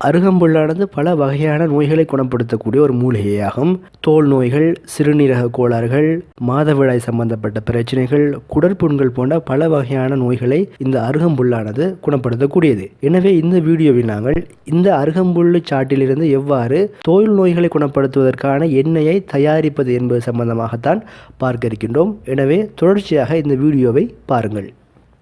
அருகம்புல்லானது பல வகையான நோய்களை குணப்படுத்தக்கூடிய ஒரு மூலிகையாகும். தோல் நோய்கள், சிறுநீரக கோளாறுகள், மாதவிடாய் சம்பந்தப்பட்ட பிரச்சனைகள், குடற்புண்கள் போன்ற பல வகையான நோய்களை இந்த அருகம்புல்லானது குணப்படுத்தக்கூடியது. எனவே இந்த வீடியோவில் நாங்கள் இந்த அருகம்புல்லு சாற்றிலிருந்து எவ்வாறு தோல் நோய்களை குணப்படுத்துவதற்கான எண்ணெயை தயாரிப்பது என்பது சம்பந்தமாகத்தான் பார்க்க இருக்கின்றோம். எனவே தொடர்ச்சியாக இந்த வீடியோவை பாருங்கள்.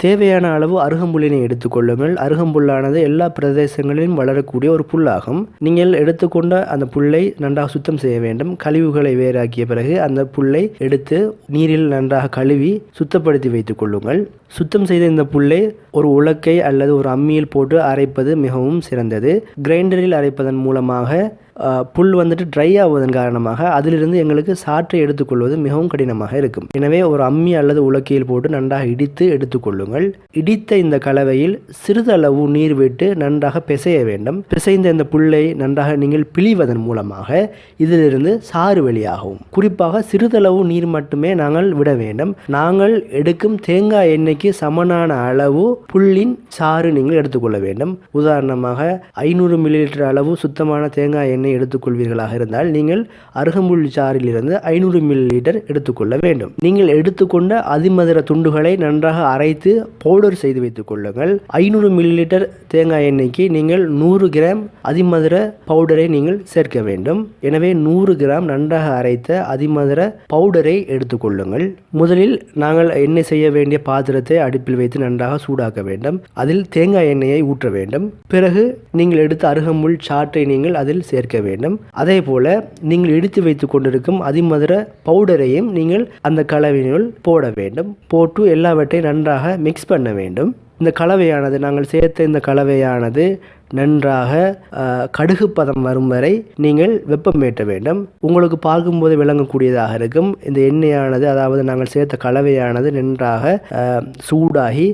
தேவையான அளவு அருகம்புல்லினை எடுத்துக்கொள்ளுங்கள். அருகம்புல்லானது எல்லா பிரதேசங்களிலும் வளரக்கூடிய ஒரு புல்லாகும். நீங்கள் எடுத்துக்கொண்ட அந்த புல்லை நன்றாக சுத்தம் செய்ய வேண்டும். கழிவுகளை வேறாக்கிய பிறகு அந்த புல்லை எடுத்து நீரில் நன்றாக கழுவி சுத்தப்படுத்தி வைத்துக் கொள்ளுங்கள். சுத்தம் செய்த இந்த புல்லை ஒரு உலக்கை அல்லது ஒரு அம்மியில் போட்டு அரைப்பது மிகவும் சிறந்தது. கிரைண்டரில் அரைப்பதன் மூலமாக புல் ட்ரை ஆவதன் காரணமாக அதிலிருந்து எங்களுக்கு சாற்றை எடுத்துக்கொள்வது மிகவும் கடினமாக இருக்கும். எனவே ஒரு அம்மி அல்லது உலக்கையில் போட்டு நன்றாக இடித்து எடுத்துக்கொள்ளுங்கள். இடித்த இந்த கலவையில் சிறிதளவு நீர் விட்டு நன்றாக பிசைய வேண்டும். பிசைந்த இந்த புல்லை நன்றாக நீங்கள் பிழிவதன் மூலமாக இதிலிருந்து சாறு வெளியாகும். குறிப்பாக சிறிதளவு நீர் மட்டுமே நாங்கள் விட வேண்டும். நாங்கள் எடுக்கும் தேங்காய் எண்ணெய்க்கு சமனான அளவு புல்லின் சாறு நீங்கள் எடுத்துக்கொள்ள வேண்டும். உதாரணமாக 500 மில்லிலிட்டர் அளவு சுத்தமான தேங்காய் எண்ணெய் எடுத்துக்கொள்வீர்களாக இருந்தால் நீங்கள் அருகம்புல் சாறிலிருந்து 500 மில்லிலிட்டர் எடுத்துக்கொள்ள வேண்டும். நீங்கள் எடுத்துக்கொண்ட அதிமதுர துண்டுகளை நன்றாக அரைத்து பவுடர் செய்து வைத்துக் கொள்ளுங்கள். 500 மில்லிலிட்டர் தேங்காய் எண்ணெய்க்கு நீங்கள் 100 கிராம் அதிமதுர பவுடரை நீங்கள் சேர்க்க வேண்டும். எனவே 100 கிராம் நன்றாக அரைத்த அதிமதுர பவுடரை எடுத்துக்கொள்ளுங்கள். முதலில் நாங்கள் எண்ணெய் செய்ய வேண்டிய பாத்திரத்தை அடுப்பில் வைத்து நன்றாக சூடாக்க வேண்டும். அதில் தேங்காய் எண்ணெயை ஊற்ற வேண்டும். பிறகு நீங்கள் எடுத்த அருகம்புல் சாற்றை நீங்கள் அதில் சேர்க்க வேண்டும். அதே போல நீங்கள் எடுத்து வைத்துக் கொண்டிருக்கும் அதிமதுர பவுடரையும் நீங்கள் அந்த கலவையினுள் போட வேண்டும். போட்டு எல்லாவற்றையும் நன்றாக மிக்ஸ் பண்ண வேண்டும். இந்த கலவையானது நாங்கள் சேர்த்த இந்த கலவையானது நன்றாக கடுகு பதம் வரும் வரை நீங்கள் வெப்பமேற்ற வேண்டும். உங்களுக்கு பார்க்கும்போது விளங்கக்கூடியதாக இருக்கும். இந்த எண்ணெயானது, அதாவது நாங்கள் சேர்த்த கலவையானது நன்றாக சூடாகி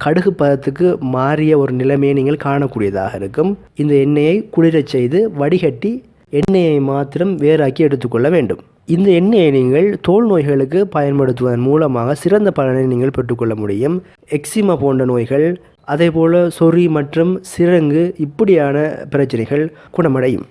கடுகு பதத்துக்கு மாறிய ஒரு நிலைமையை நீங்கள் காணக்கூடியதாக இருக்கும். இந்த எண்ணெயை குளிரச் செய்து வடிகட்டி எண்ணெயை மாத்திரம் வேறாக்கி எடுத்துக்கொள்ள வேண்டும். இந்த எண்ணெயை நீங்கள் தோல் நோய்களுக்கு பயன்படுத்துவதன் மூலமாக சிறந்த பலனை நீங்கள் பெற்றுக்கொள்ள முடியும். எக்ஸிமா போன்ற நோய்கள், அதே போல் சொறி மற்றும் சிரங்கு இப்படியான பிரச்சனைகள் குணமடையும்.